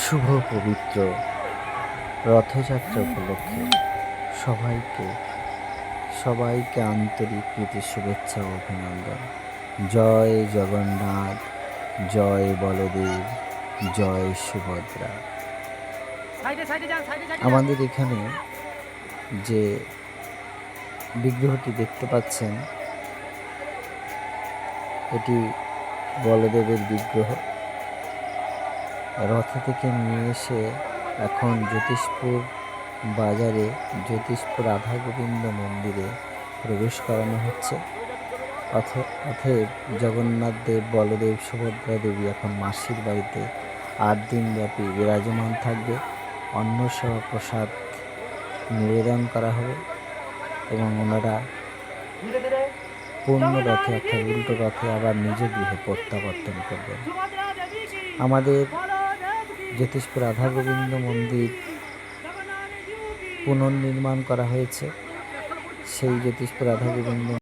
শুভ পবিত্র রথযাত্রা উপলক্ষে সবাইকে সবাইকে আন্তরিক প্রীতি শুভেচ্ছা ও অভিনন্দন। জয় জগন্নাথ, জয় বলদেব, জয় সুভদ্রা। আমাদের এখানে যে বিগ্রহটি দেখতে পাচ্ছেন, এটি বলদেবের বিগ্রহ। রথ থেকে নিয়ে এসে এখন জ্যোতিষপুর বাজারে জ্যোতিষপুর রাধা গোবিন্দ মন্দিরে প্রবেশ করানো হচ্ছে। অতএব জগন্নাথ দেব, বলদেব, সুভদ্রা দেবী এখন মাসির বাড়িতে 8 দিন ব্যাপী বিরাজমান থাকবে। অন্নসহ প্রসাদ নিবেদন করা হবে এবং ওনারা পূর্ণ রথে অর্থাৎ উল্টো রথে আবার নিজ গৃহে প্রত্যাবর্তন করবেন। আমাদের জ্যোতিষপুর রাধা গোবিন্দ মন্দির পুনর্নির্মাণ করা হয়েছে। সেই জ্যোতিষপুর রাধা গোবিন্দ